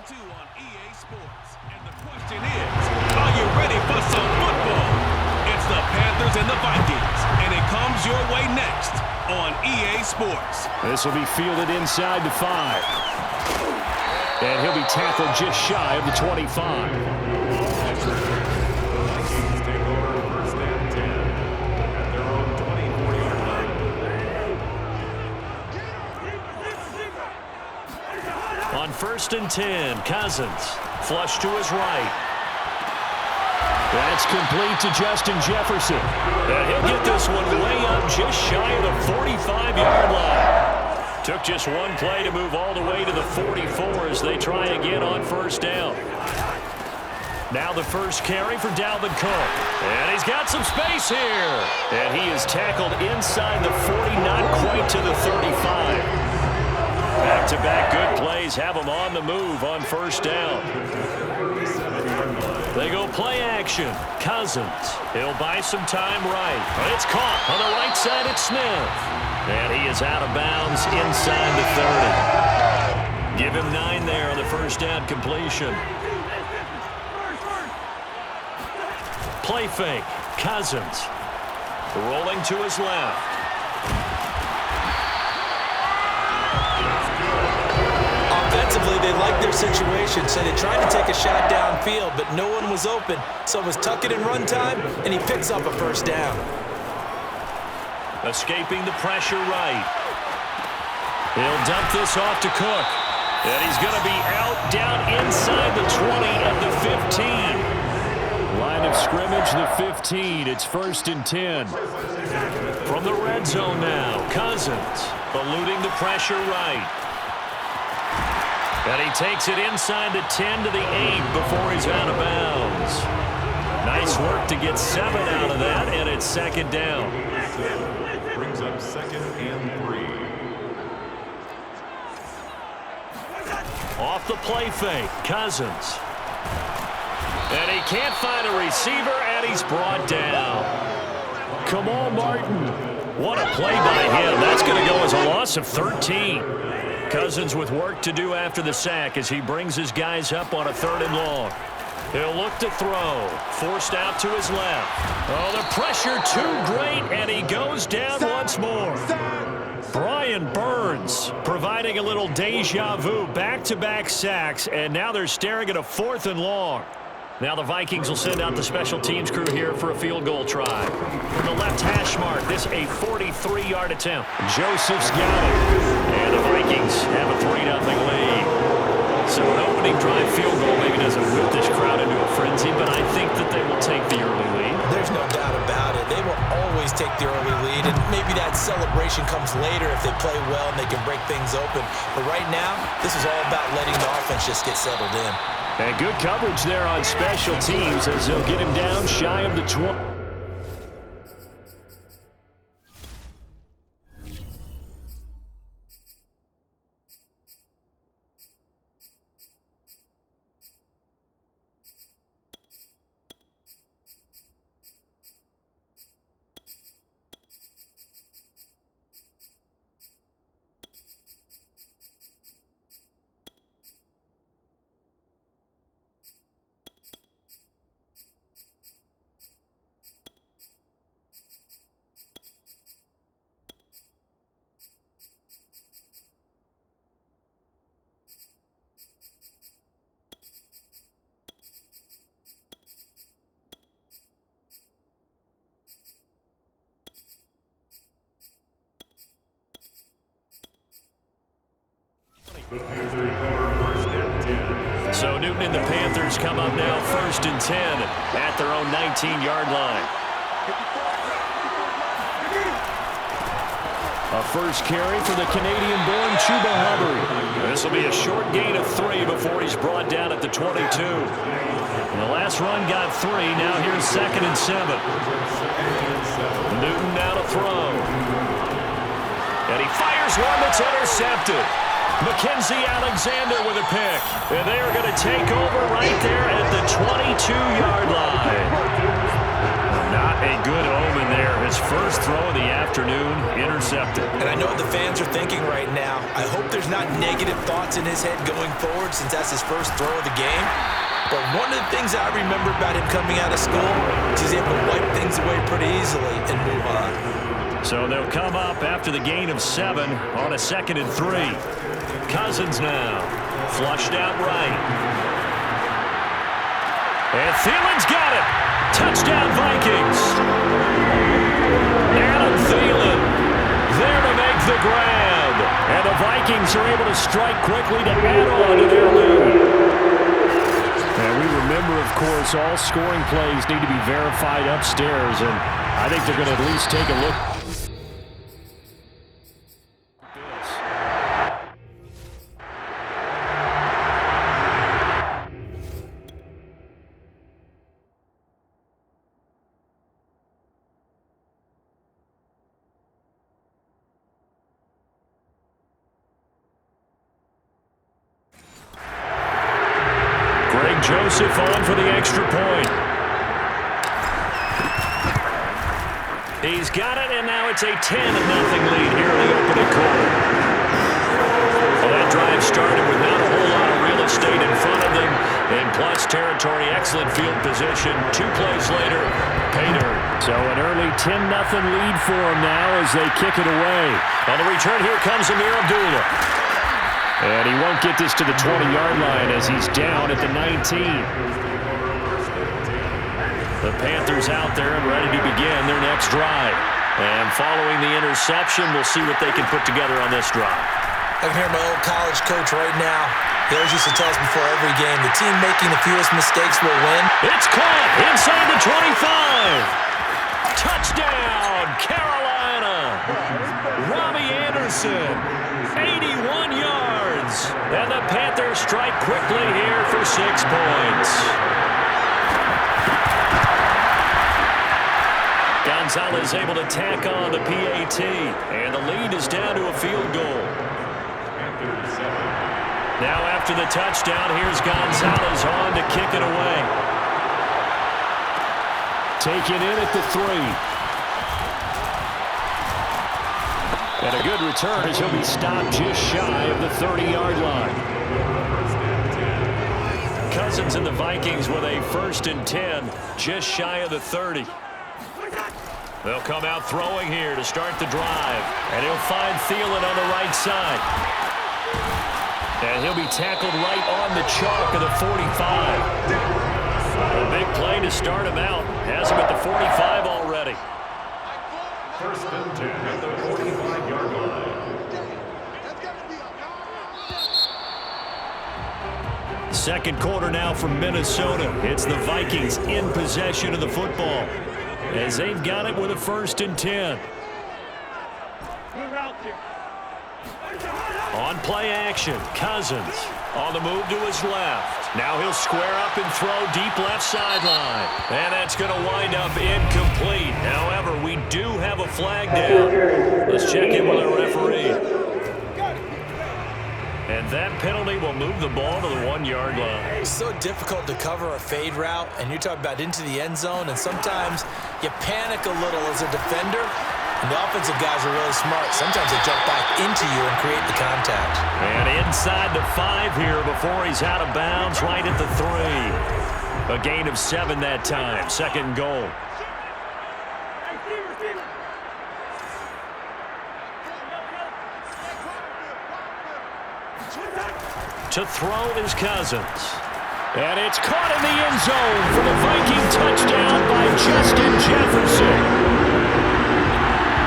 On EA Sports. And the question is, are you ready for some football? It's the Panthers and the Vikings, and it comes your way next on EA Sports. This will be fielded inside the 5. And he'll be tackled just shy of the 25. Vikings take over first and 10 at their own 24-yard line. On first and 10, Cousins. Flush to his right. That's complete to Justin Jefferson. And he'll get this one way up just shy of the 45-yard line. Took just one play to move all the way to the 44 as they try again on first down. Now the first carry for Dalvin Cook. And he's got some space here. And he is tackled inside the 40, not quite to the 35. Back-to-back good plays have him on the move on first down. They go play action. Cousins. He'll buy some time right. But it's caught on the right side at Smith. And he is out of bounds inside the 30. Give him 9 there on the first down completion. Play fake. Cousins. Rolling to his left. Offensively, they liked their situation, so they tried to take a shot downfield, but no one was open. So it was tuck it and run time, and he picks up a first down. Escaping the pressure right. He'll dump this off to Cook. And he's going to be out down inside the 20 at the 15. Line of scrimmage, the 15. It's first and 10. From the red zone now, Cousins eluding the pressure right. And he takes it inside the 10 to the 8 before he's out of bounds. Nice work to get 7 out of that, and it's second down. Brings up second and 3. Off the play fake, Cousins. And he can't find a receiver, and he's brought down. Come on, Martin. What a play by him. That's going to go as a loss of 13. Cousins with work to do after the sack as he brings his guys up on a 3rd and long. He'll look to throw. Forced out to his left. Oh, the pressure too great, and he goes down once more. Brian Burns providing a little deja vu. Back-to-back sacks, and now they're staring at a 4th and long. Now the Vikings will send out the special teams crew here for a field goal try. From the left hash mark, this a 43-yard attempt. Joseph's got it. And the Vikings have a 3-0 lead. So an opening drive field goal maybe doesn't whip this crowd into a frenzy, but I think that they will take the early lead. There's no doubt about it. They will always take the early lead, and maybe that celebration comes later if they play well and they can break things open. But right now, this is all about letting the offense just get settled in. And good coverage there on special teams as they'll get him down shy of the 20. So Newton and the Panthers come up now first and 10 at their own 19-yard line. A first carry for the Canadian-born Chuba Hubbard. This will be a short gain of 3 before he's brought down at the 22. And the last run got 3. Now here's 2nd and 7. Newton now to throw. And he fires one that's intercepted. Mackenzie Alexander with a pick. And they are going to take over right there at the 22-yard line. Not a good omen there. His first throw of the afternoon intercepted. And I know what the fans are thinking right now. I hope there's not negative thoughts in his head going forward since that's his first throw of the game. But one of the things I remember about him coming out of school is he's able to wipe things away pretty easily and move on. So they'll come up after the gain of 7 on a 2nd and 3. Cousins now. Flushed out right. And Thielen's got it. Touchdown, Vikings. Adam Thielen there to make the grab. And the Vikings are able to strike quickly to add on to their lead. And we remember, of course, all scoring plays need to be verified upstairs. And I think they're going to at least take a look. Joseph on for the extra point. He's got it, and now it's a 10-0 lead here in the opening quarter. Well, that drive started with not a whole lot of real estate in front of them. In plus territory, excellent field position. 2 plays later, pay dirt. So an early 10-0 lead for them now as they kick it away. On the return, here comes Amir Abdullah. And he won't get this to the 20-yard line as he's down at the 19. The Panthers out there and ready to begin their next drive. And following the interception, we'll see what they can put together on this drive. I can hear my old college coach right now. He always used to tell us before every game, the team making the fewest mistakes will win. It's caught inside the 25. Touchdown, Carolina. Robbie Anderson, 81 yards. And the Panthers strike quickly here for 6 points. Gonzalez able to tack on the PAT. And the lead is down to a field goal. Now after the touchdown, here's Gonzalez on to kick it away. Taken in at the 3. And a good return as he'll be stopped just shy of the 30-yard line. Cousins and the Vikings with a 1st and 10, just shy of the 30. They'll come out throwing here to start the drive. And he'll find Thielen on the right side. And he'll be tackled right on the chalk of the 45. A big play to start him out. Has him at the 45 already. 1st and 10 at the 45-yard line. Second quarter now from Minnesota. It's the Vikings in possession of the football as they've got it with a 1st and 10. On play action, Cousins on the move to his left. Now he'll square up and throw deep left sideline. And that's going to wind up incomplete. However, we do have a flag down. Let's check in with our referee. And that penalty will move the ball to the 1-yard line. It's so difficult to cover a fade route, and you're talking about into the end zone, and sometimes you panic a little as a defender. And the offensive guys are really smart. Sometimes they jump back into you and create the contact. And inside the 5 here before he's out of bounds, right at the 3. A gain of 7 that time. 2nd goal. To throw is Cousins. And it's caught in the end zone for the Viking touchdown by Justin Jefferson.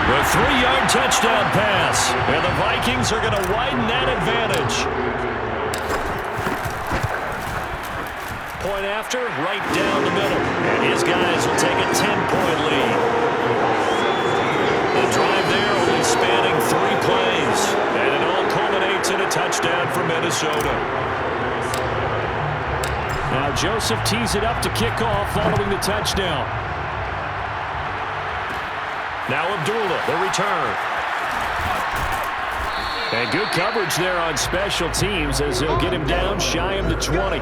The 3-yard touchdown pass. And the Vikings are going to widen that advantage. Point after, right down the middle. And his guys will take a 10-point lead. The drive there only spanning 3 plays. And it all culminates in a touchdown for Minnesota. Now Joseph tees it up to kick off following the touchdown. Now Abdullah, the return. And good coverage there on special teams as they'll get him down shy of the 20.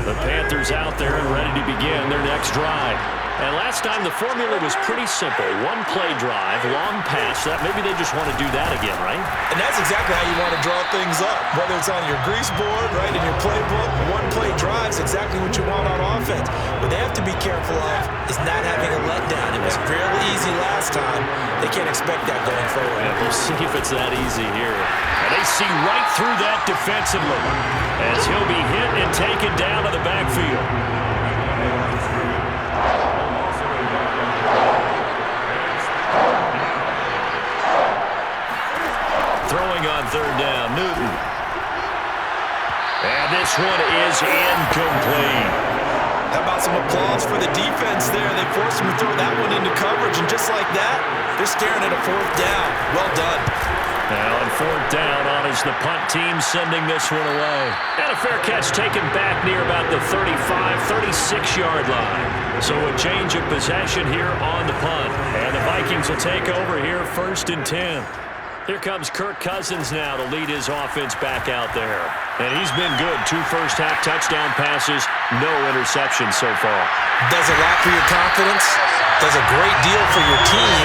The Panthers out there and ready to begin their next drive. And last time the formula was pretty simple. One play drive, long pass. Maybe they just want to do that again, right? And that's exactly how you want to draw things up. Whether it's on your grease board, right, in your playbook, one play drive is exactly what you want on offense. What they have to be careful of is not having a letdown. It was fairly easy last time. They can't expect that going forward. Yeah, we'll see if it's that easy here. And they see right through that defensively as he'll be hit and taken down to the backfield. Throwing on third down, Newton. And this one is incomplete. How about some applause for the defense there? They forced him to throw that one into coverage, and just like that, they're staring at a fourth down. Well done. Now on fourth down on is the punt team sending this one away. And a fair catch taken back near about the 35, 36-yard line. So a change of possession here on the punt. And the Vikings will take over here 1st and 10. Here comes Kirk Cousins now to lead his offense back out there. And he's been good. 2 first-half touchdown passes, no interceptions so far. Does a lot for your confidence, does a great deal for your team,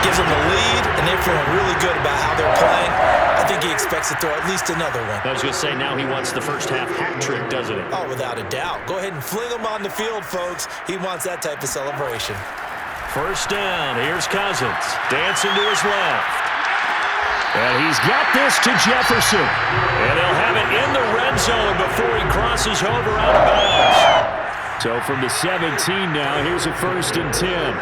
gives them the lead, and they're feeling really good about how they're playing. I think he expects to throw at least another one. I was going to say, now he wants the first-half hat trick, doesn't he? Oh, without a doubt. Go ahead and fling him on the field, folks. He wants that type of celebration. First down, here's Cousins, dancing to his left. And he's got this to Jefferson. And they'll have it in the red zone before he crosses over out of bounds. So from the 17 now, here's a 1st and 10.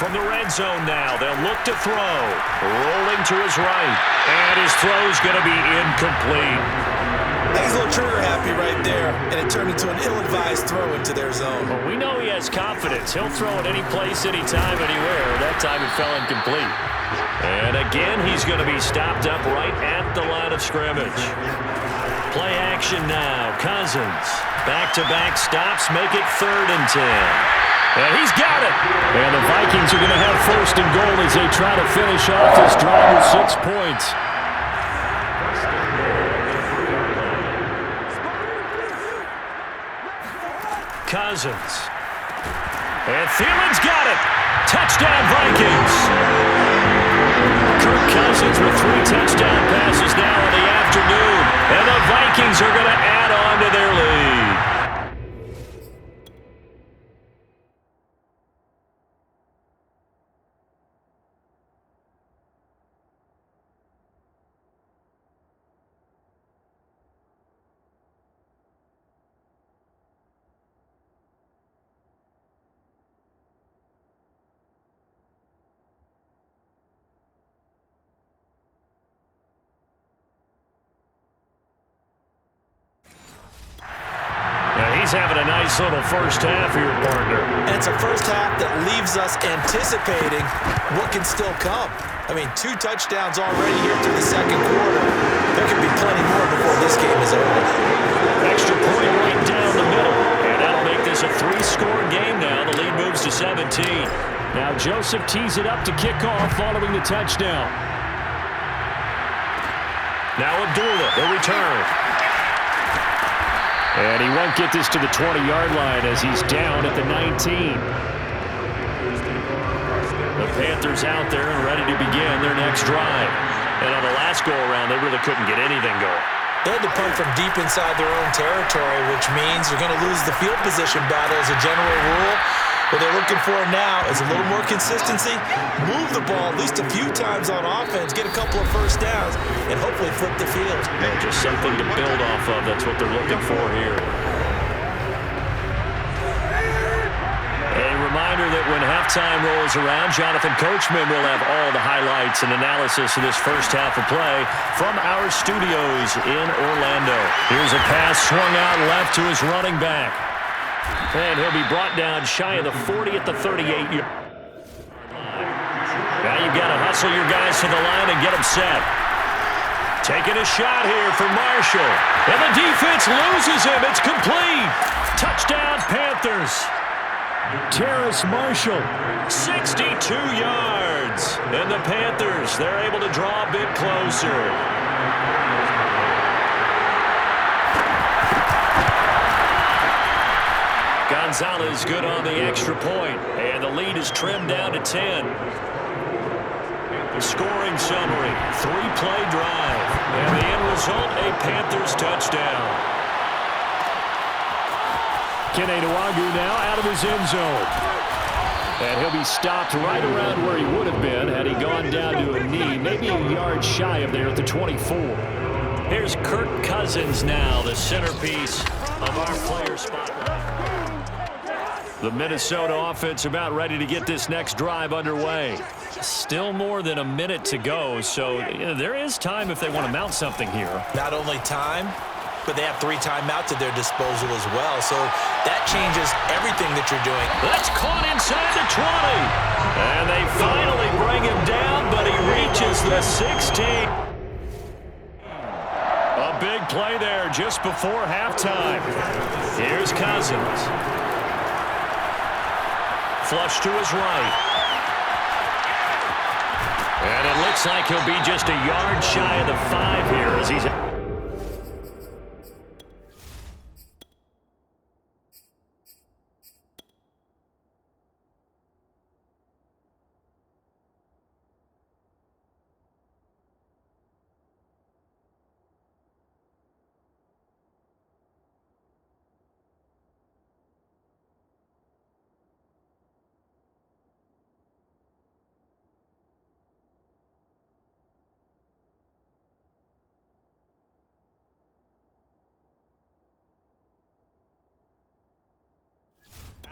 From the red zone now, they'll look to throw. Rolling to his right. And his throw's going to be incomplete. He's a little trigger happy right there, and it turned into an ill-advised throw into their zone. Well, we know he has confidence. He'll throw it any place, anytime, anywhere. That time it fell incomplete. And again, he's going to be stopped up right at the line of scrimmage. Play action now. Cousins. Back-to-back stops make it 3rd and 10. And he's got it. And the Vikings are going to have 1st and goal as they try to finish off this drive with 6 points. Cousins. And Thielen's got it. Touchdown, Vikings. Kirk Cousins with 3 touchdown passes now in the afternoon. And the Vikings are going to add on to their lead. He's having a nice little first half here, partner. And it's a first half that leaves us anticipating what can still come. I mean, 2 touchdowns already here through the second quarter. There could be plenty more before this game is over. Extra point right down the middle. And that'll make this a 3-score game now. The lead moves to 17. Now Joseph tees it up to kick off following the touchdown. Now Abdullah, the return. And he won't get this to the 20-yard line as he's down at the 19. The Panthers out there and ready to begin their next drive. And on the last go-around, they really couldn't get anything going. They had to punt from deep inside their own territory, which means you're going to lose the field position battle as a general rule. What they're looking for now is a little more consistency, move the ball at least a few times on offense, get a couple of first downs, and hopefully flip the field. Yeah, just something to build off of. That's what they're looking for here. A reminder that when halftime rolls around, Jonathan Coachman will have all the highlights and analysis of this first half of play from our studios in Orlando. Here's a pass swung out left to his running back. And he'll be brought down shy of the 40 at the 38-yard line. Now you've got to hustle your guys to the line and get them set. Taking a shot here for Marshall. And the defense loses him. It's complete. Touchdown, Panthers. Terrace Marshall, 62 yards. And the Panthers, they're able to draw a bit closer. Gonzalez good on the extra point, and the lead is trimmed down to 10. Scoring summary, 3-play drive, and the end result, a Panthers touchdown. Kene Nwangwu now out of his end zone. And he'll be stopped right around where he would have been had he gone down to a knee, maybe a yard shy of there at the 24. Here's Kirk Cousins now, the centerpiece of our player spotlight. The Minnesota offense about ready to get this next drive underway. Still more than a minute to go, so there is time if they want to mount something here. Not only time, but they have 3 timeouts at their disposal as well, so that changes everything that you're doing. That's caught inside the 20. And they finally bring him down, but he reaches the 16. A big play there just before halftime. Here's Cousins. Flush to his right. And it looks like he'll be just a yard shy of the 5 here as he's...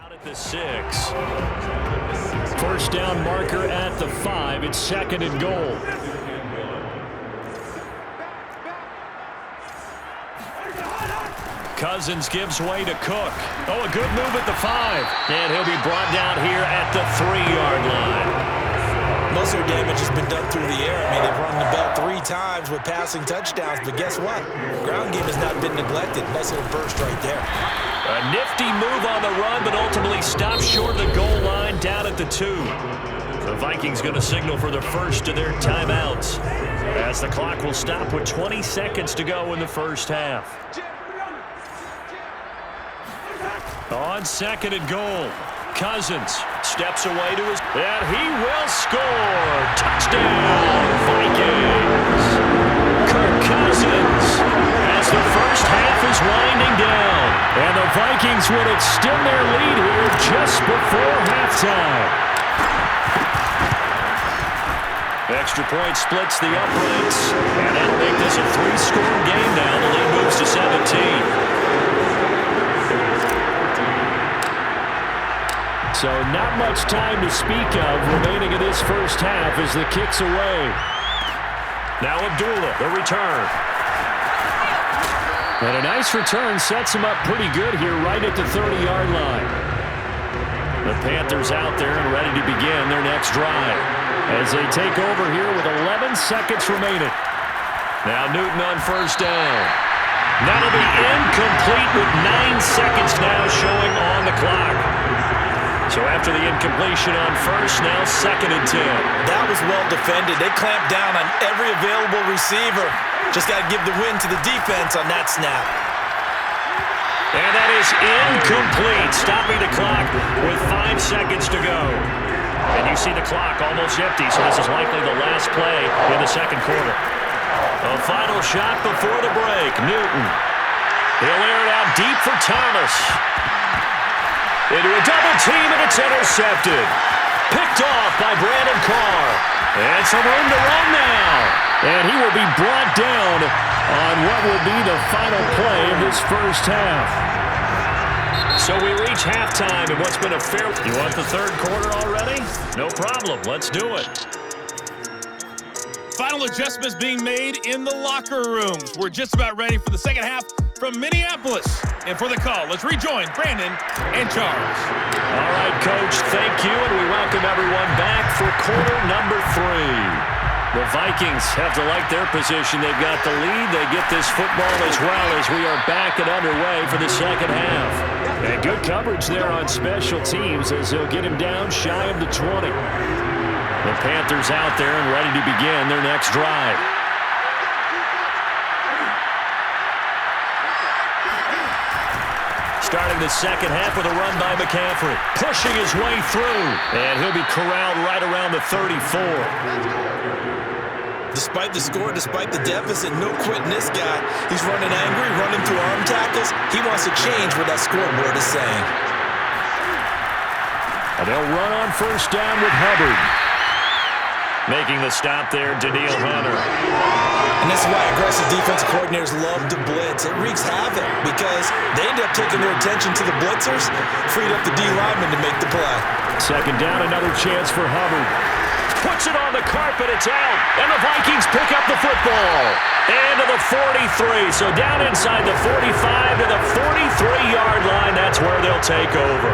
Out at the 6. First down marker at the 5. It's 2nd and goal. Cousins gives way to Cook. Oh, a good move at the 5. And he'll be brought down here at the 3-yard line. Most of their damage has been done through the air. I mean, they've run the ball 3 times with passing touchdowns, but guess what? Ground game has not been neglected. Nice little burst right there. A nifty move on the run, but ultimately stopped short of the goal line down at the 2. The Vikings going to signal for the first of their timeouts as the clock will stop with 20 seconds to go in the first half. On 2nd and goal, Cousins steps away to his... And he will score! Touchdown, Vikings! Kirk Cousins as the first half is winding down. And the Vikings would extend their lead here just before halftime. Extra point splits the uprights, and that'll make this a 3-score game now. The lead moves to 17. So not much time to speak of remaining in this first half as the kick's away. Now Abdullah, the return. And a nice return sets him up pretty good here right at the 30-yard line. The Panthers out there and ready to begin their next drive as they take over here with 11 seconds remaining. Now Newton on first down. That'll be incomplete with 9 seconds now showing on the clock. So after the incompletion on first, now 2nd and 10. That was well defended. They clamped down on every available receiver. Just got to give the win to the defense on that snap. And that is incomplete, stopping the clock with 5 seconds to go. And you see the clock almost empty, so this is likely the last play in the second quarter. A final shot before the break. Newton. He'll air it out deep for Thomas. Into a double team, and it's intercepted. Picked off by Brandon Carr. And some room to run now. And he will be brought down on what will be the final play of this first half. So we reach halftime in what's been a fair... You want the third quarter already? No problem. Let's do it. Final adjustments being made in the locker rooms. We're just about ready for the second half from Minneapolis. And for the call, let's rejoin Brandon and Charles. All right, Coach, thank you, and we welcome everyone back for quarter number 3. The Vikings have to like their position. They've got the lead. They get this football as well as we are back and underway for the second half. And good coverage there on special teams as they'll get him down shy of the 20. The Panthers out there and ready to begin their next drive. Starting the second half with a run by McCaffrey. Pushing his way through. And he'll be corralled right around the 34. Despite the score, despite the deficit, no quitting this guy. He's running angry, running through arm tackles. He wants to change what that scoreboard is saying. And they'll run on first down with Hubbard. Making the stop there, Daniil Hunter. And this is why aggressive defensive coordinators love to blitz. It wreaks havoc because they end up taking their attention to the blitzers, freed up the D lineman to make the play. Second down, another chance for Hubbard. Puts it on the carpet, it's out, and the Vikings pick up the football. And to the 43, so down inside the 45 to the 43-yard line, that's where they'll take over.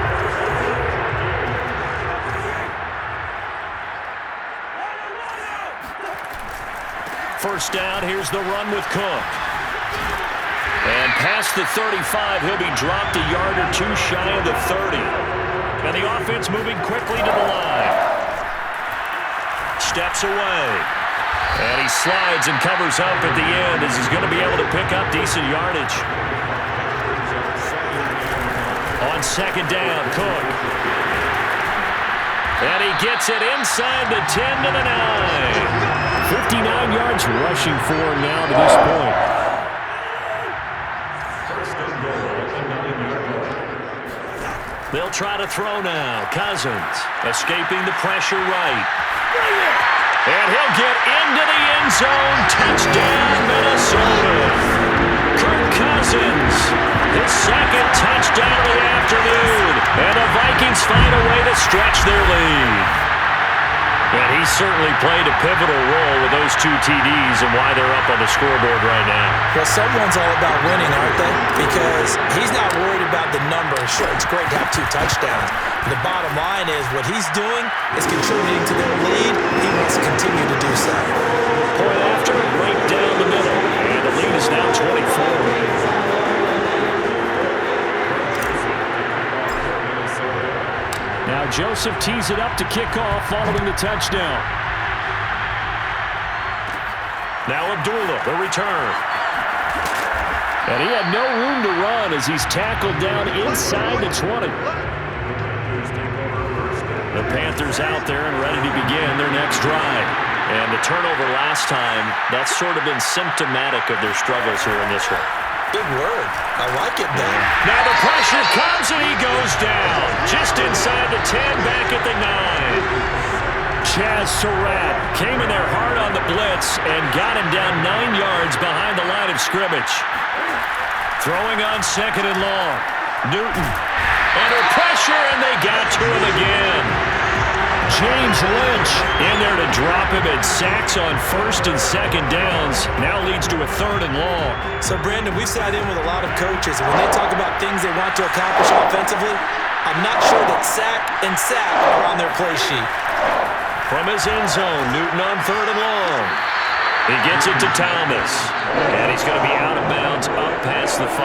First down, here's the run with Cook. And past the 35, he'll be dropped a yard or two shy of the 30. And the offense moving quickly to the line. Steps away. And he slides and covers up at the end as he's going to be able to pick up decent yardage. On second down, Cook. And he gets it inside the 10 to the 9. 59 yards rushing for him now to this point. They'll try to throw now. Cousins escaping the pressure right. And he'll get into the end zone. Touchdown, Minnesota. Kirk Cousins, his second touchdown of the afternoon. And the Vikings find a way to stretch their lead. And he certainly played a pivotal role with those two TDs and why they're up on the scoreboard right now. Well, someone's all about winning, aren't they? Because he's not worried about the number. Sure, it's great to have 2 touchdowns. But the bottom line is what he's doing is contributing to their lead. He wants to continue to do so. Point after, right down the middle. And the lead is now 24. Now Joseph tees it up to kick off following the touchdown. Now Abdullah, the return. And he had no room to run as he's tackled down inside the 20. The Panthers out there and ready to begin their next drive. And the turnover last time, that's sort of been symptomatic of their struggles here in this one. Big word. I like it, though. Now the pressure comes and he goes down. Just inside the 10, back at the 9. Chaz Surratt came in there hard on the blitz and got him down 9 yards behind the line of scrimmage. Throwing on second and long. Newton under pressure, and they got to him again. James Lynch in there to drop him, and sacks on first and second downs. Now leads to a third and long. So, Brandon, we've sat in with a lot of coaches, and when they talk about things they want to accomplish offensively, I'm not sure that sack and sack are on their play sheet. From his end zone, Newton on third and long. He gets it to Thomas, and he's going to be out of bounds up past the 5.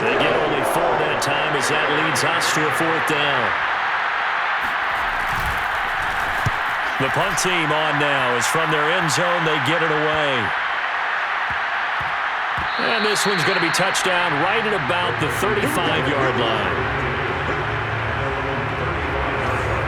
They get only 4 that time as that leads us to a fourth down. The punt team on now is from their end zone. They get it away. And this one's going to be touchdown right at about the 35-yard line.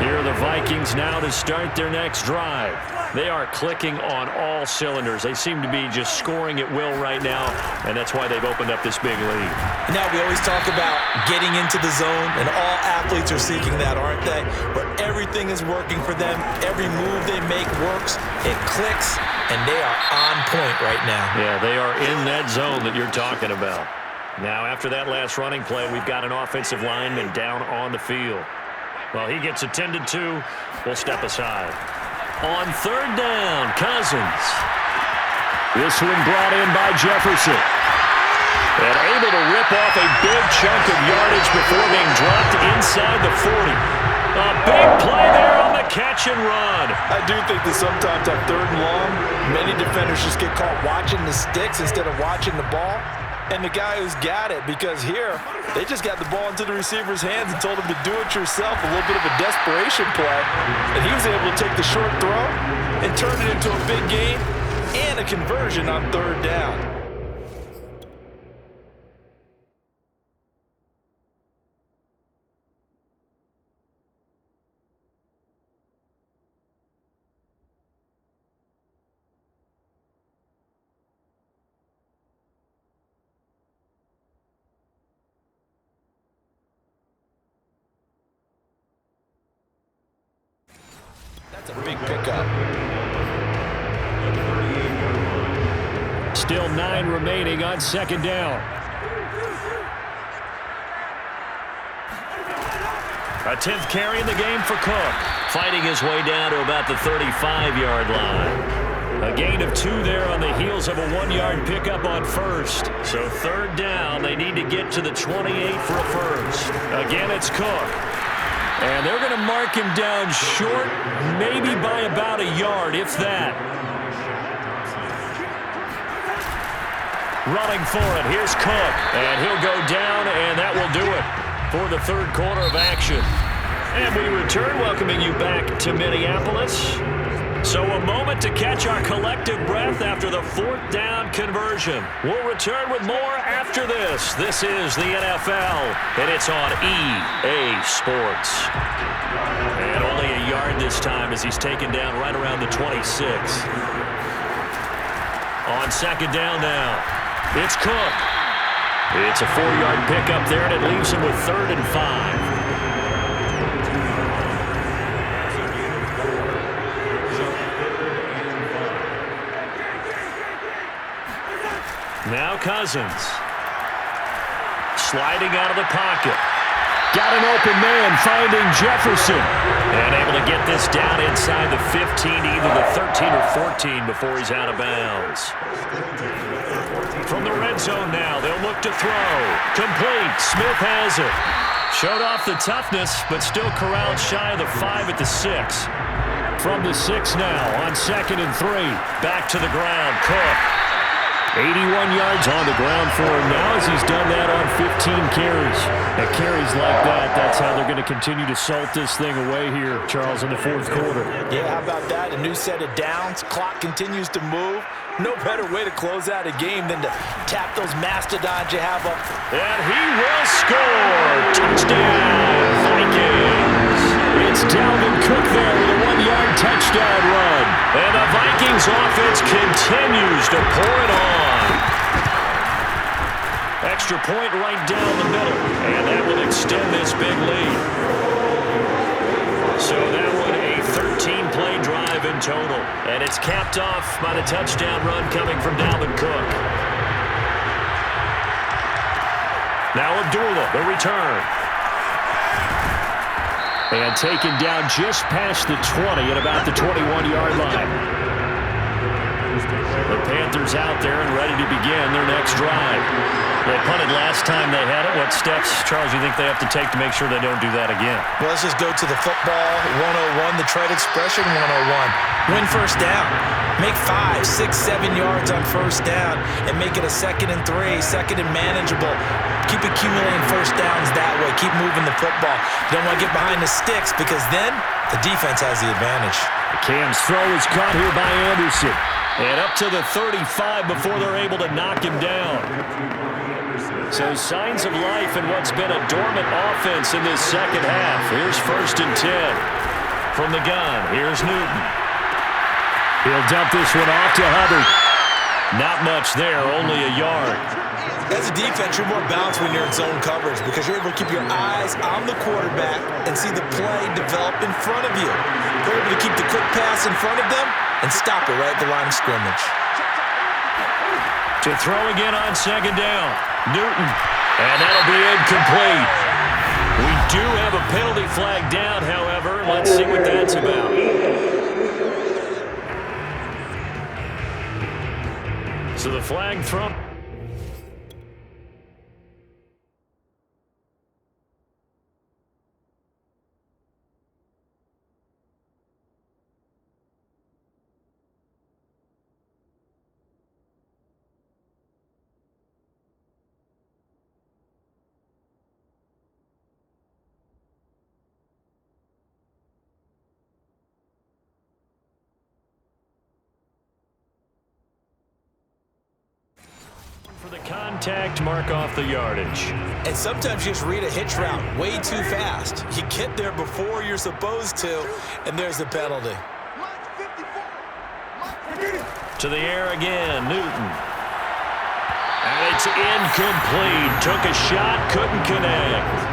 Here are the Vikings now to start their next drive. They are clicking on all cylinders. They seem to be just scoring at will right now, and that's why they've opened up this big lead. Now we always talk about getting into the zone, and all athletes are seeking that, aren't they? Where everything is working for them. Every move they make works. It clicks, and they are on point right now. Yeah, they are in that zone that you're talking about. Now, after that last running play, we've got an offensive lineman down on the field. Well, he gets attended to. We'll step aside. On third down, Cousins. This one brought in by Jefferson. And able to rip off a big chunk of yardage before being dropped inside the 40. A big play there on the catch and run. I do think that sometimes on third and long, many defenders just get caught watching the sticks instead of watching the ball. And the guy who's got it, because here, they just got the ball into the receiver's hands and told him to do it yourself, a little bit of a desperation play. And he was able to take the short throw and turn it into a big gain and a conversion on third down. pickup. Still 9 remaining on second down. A 10th carry in the game for Cook. Fighting his way down to about the 35-yard line. A gain of 2 there on the heels of a 1-yard pickup on first. So third down, they need to get to the 28 for a first. Again, it's Cook. And they're going to mark him down short, maybe by about a yard, if that. Running for it, here's Cook. And he'll go down, and that will do it for the third quarter of action. And we return, welcoming you back to Minneapolis. So a moment to catch our collective breath after the fourth down conversion. We'll return with more after this. This is the NFL, and it's on EA Sports. And only a yard this time as he's taken down right around the 26. On second down now, it's Cook. It's a 4-yard pickup there, and it leaves him with 3rd and 5. Now Cousins. Sliding out of the pocket. Got an open man, finding Jefferson. And able to get this down inside the 15, either the 13 or 14 before he's out of bounds. From the red zone now, they'll look to throw. Complete. Smith has it. Showed off the toughness, but still corralled shy of the 5 at the 6. From the 6 now on 2nd and 3. Back to the ground. Cook. 81 yards on the ground for him now as he's done that on 15 carries. At carries like that, that's how they're going to continue to salt this thing away here, Charles, in the fourth quarter. Yeah, how about that? A new set of downs. Clock continues to move. No better way to close out a game than to tap those mastodons you have up. And he will score. Touchdown, Vikings. It's Dalvin Cook there with a 1-yard touchdown run. And the Vikings offense continues to pour it on. Extra point right down the middle. And that will extend this big lead. So that one a 13-play drive in total. And it's capped off by the touchdown run coming from Dalvin Cook. Now Abdullah, the return. And taken down just past the 20 at about the 21-yard line. The Panthers out there and ready to begin their next drive. They punted last time they had it. What steps, Charles, you think they have to take to make sure they don't do that again? Well, let's just go to the football 101, the trade expression 101. Win first down. Make 5, 6, 7 yards on first down and make it a 2nd and 3, 2nd and manageable. Keep accumulating first downs that way. Keep moving the football. You don't want to get behind the sticks because then the defense has the advantage. Cam's throw is caught here by Anderson. And up to the 35 before they're able to knock him down. So signs of life in what's been a dormant offense in this second half. Here's 1st and 10. From the gun, here's Newton. He'll dump this one off to Hubbard. Not much there, only a yard. As a defense, you're more balanced when you're in zone coverage because you're able to keep your eyes on the quarterback and see the play develop in front of you. They're able to keep the quick pass in front of them and stop it right at the line of scrimmage. To throw again on second down. Newton. And that'll be incomplete. We do have a penalty flag down, however. Let's see what that's about. So the flag thrown. For the contact, mark off the yardage. And sometimes you just read a hitch route way too fast. You get there before you're supposed to, and there's the penalty. To the air again, Newton. And it's incomplete. Took a shot, couldn't connect.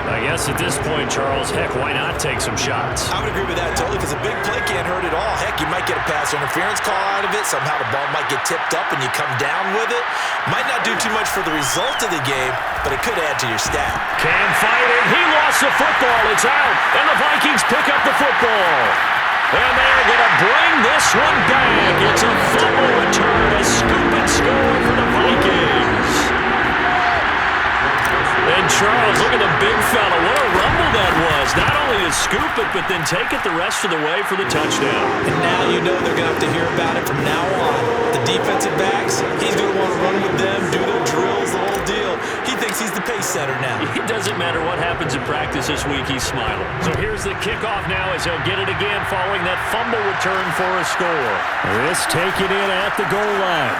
I guess at this point, Charles, heck, why not take some shots? I would agree with that totally, because a big play can't hurt at all. Heck, you might get a pass interference call out of it. Somehow the ball might get tipped up and you come down with it. Might not do too much for the result of the game, but it could add to your stat. Cam fighting. He lost the football. It's out. And the Vikings pick up the football. And they're going to bring this one back. It's a fumble return, a scoop and score for the Vikings. And Charles, look at the big fella. What a rumble that was. Not only to scoop it, but then take it the rest of the way for the touchdown. And now you know they're going to have to hear about it from now on. The defensive backs, he's going to want to run with them, do their drills, the whole deal. He thinks he's the pace setter now. It doesn't matter what happens in practice this week, he's smiling. So here's the kickoff now as he'll get it again following that fumble return for a score. This taken in at the goal line.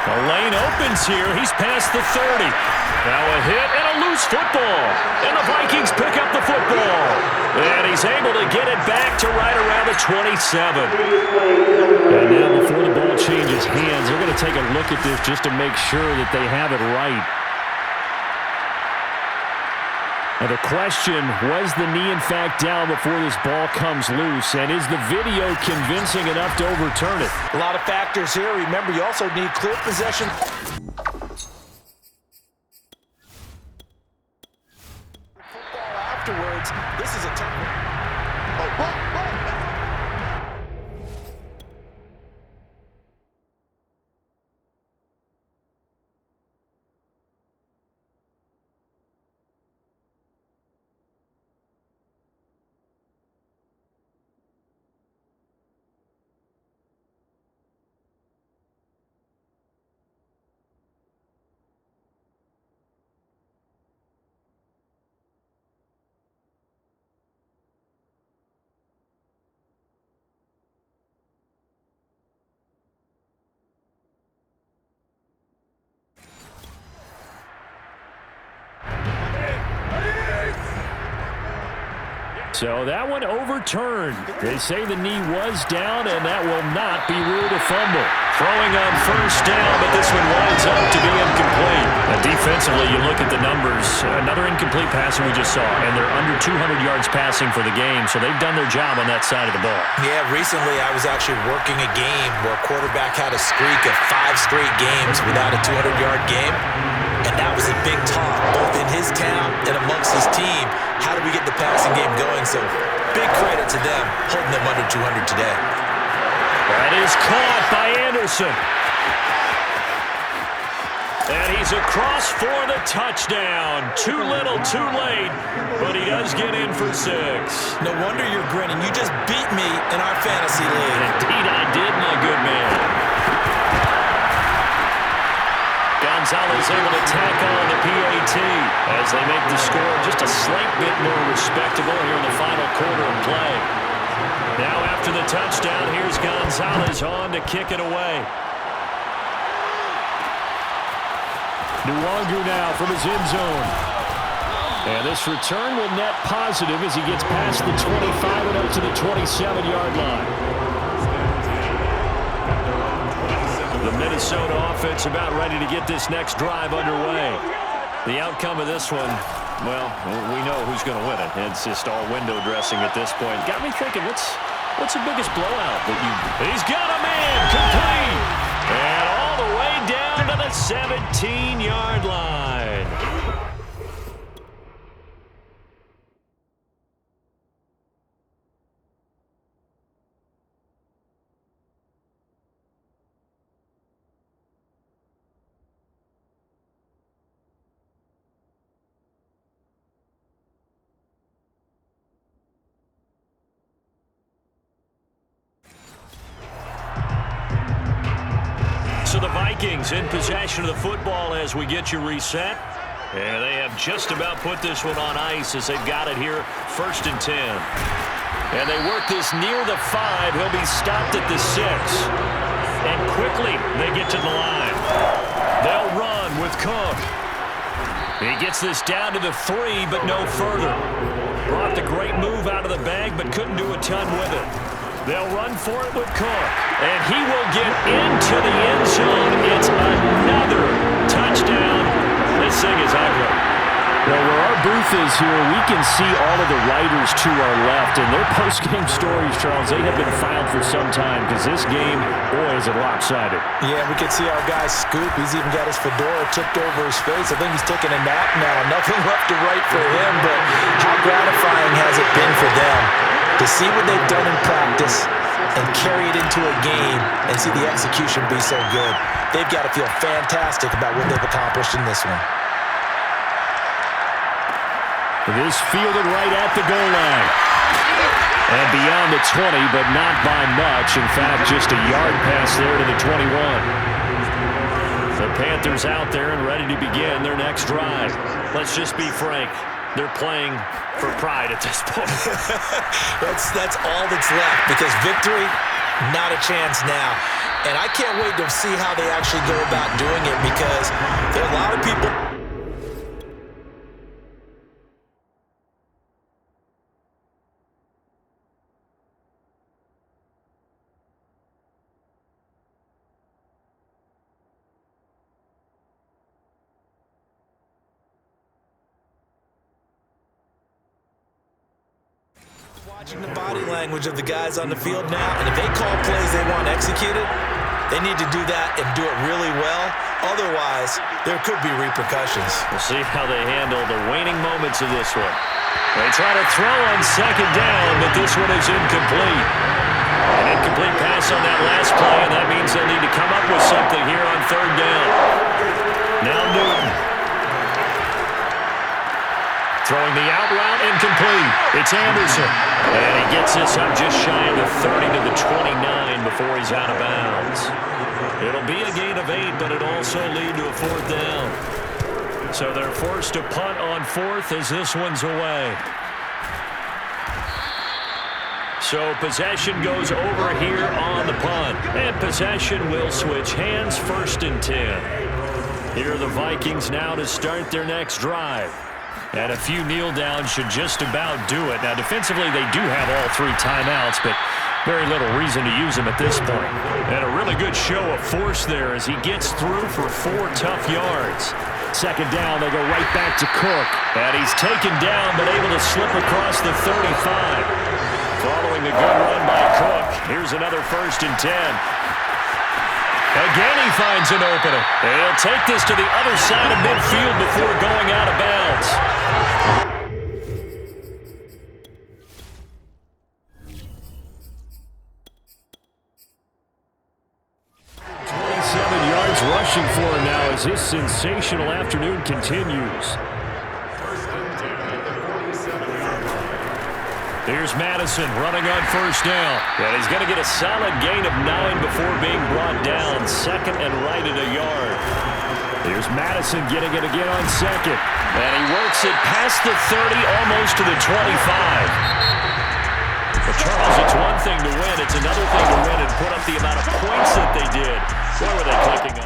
The lane opens here. He's past the 30. Now a hit and a loose football. And the Vikings pick up the football. And he's able to get it back to right around the 27. And now before the ball changes hands, they're going to take a look at this just to make sure that they have it right. Now the question, was the knee in fact down before this ball comes loose? And is the video convincing enough to overturn it? A lot of factors here. Remember, you also need clear possession. Football afterwards. This is a tough one. So that one overturned. They say the knee was down, and that will not be ruled a fumble. Throwing on first down, but this one winds up to be incomplete. Now defensively, you look at the numbers. Another incomplete passing we just saw, and they're under 200 yards passing for the game, so they've done their job on that side of the ball. Yeah, recently I was actually working a game where a quarterback had a streak of 5 straight games without a 200-yard game. And that was a big talk, both in his town and amongst his team. How do we get the passing game going? So big credit to them, holding them under 200 today. That is caught by Anderson. And he's across for the touchdown. Too little, too late, but he does get in for 6. No wonder you're grinning. You just beat me in our fantasy league. Indeed I did, my good man. Gonzalez able to tack on the PAT as they make the score just a slight bit more respectable here in the final quarter of play. Now after the touchdown, here's Gonzalez on to kick it away. Nwangu now from his end zone. And this return will net positive as he gets past the 25 and up to the 27-yard line. The Minnesota offense about ready to get this next drive underway. The outcome of this one, well, we know who's going to win it. It's just all window dressing at this point. Got me thinking, what's the biggest blowout that you... He's got a man, complete! And all the way down to the 17-yard line. So the Vikings in possession of the football as we get you reset. And they have just about put this one on ice as they've got it here, 1st and 10. And they work this near the 5. He'll be stopped at the 6. And quickly they get to the line. They'll run with Cook. He gets this down to the 3, but no further. Brought the great move out of the bag, but couldn't do a ton with it. They'll run for it with Cook, and he will get into the end zone. It's another touchdown. This thing is ugly. Well, where our booth truth is here, we can see all of the writers to our left, and their post-game stories, Charles, they have been filed for some time because this game, boy, is it lopsided. Yeah, we can see our guy Scoop. He's even got his fedora tipped over his face. I think he's taking a nap now. Nothing left to write for him, but how gratifying has it been for them to see what they've done in practice and carry it into a game and see the execution be so good. They've got to feel fantastic about what they've accomplished in this one. This fielded right at the goal line. And beyond the 20, but not by much. In fact, just a yard pass there to the 21. The Panthers out there and ready to begin their next drive. Let's just be frank. They're playing for pride at this point. That's all that's left, because victory, not a chance now. And I can't wait to see how they actually go about doing it, because there are a lot of people. Watching the body language of the guys on the field now, and if they call plays they want executed, they need to do that and do it really well. Otherwise, there could be repercussions. We'll see how they handle the waning moments of this one. They try to throw on second down, but this one is incomplete. An incomplete pass on that last play, and that means they'll need to come up with something here on third down. Now Newton. Throwing the out route, incomplete. It's Anderson. And he gets this up just shy of the 30 to the 29 before he's out of bounds. It'll be a gain of 8, but it'll also lead to a fourth down. So they're forced to punt on fourth as this one's away. So possession goes over here on the punt. And possession will switch hands, 1st and 10. Here are the Vikings now to start their next drive. And a few kneel downs should just about do it. Now, defensively, they do have all 3 timeouts, but very little reason to use them at this point. And a really good show of force there as he gets through for 4 tough yards. Second down, they go right back to Cook. And he's taken down, but able to slip across the 35. Following the good run by Cook, here's another 1st and 10. Again, he finds an opening. And he'll take this to the other side of midfield before going out of bounds. 27 yards rushing for him now as his sensational afternoon continues. Here's Madison running on 1st down. And he's going to get a solid gain of 9 before being brought down. 2nd and right at a yard. Here's Madison getting it again on 2nd. And he works it past the 30, almost to the 25. But Charles, it's one thing to win. It's another thing to win and put up the amount of points that they did. What were they clicking on?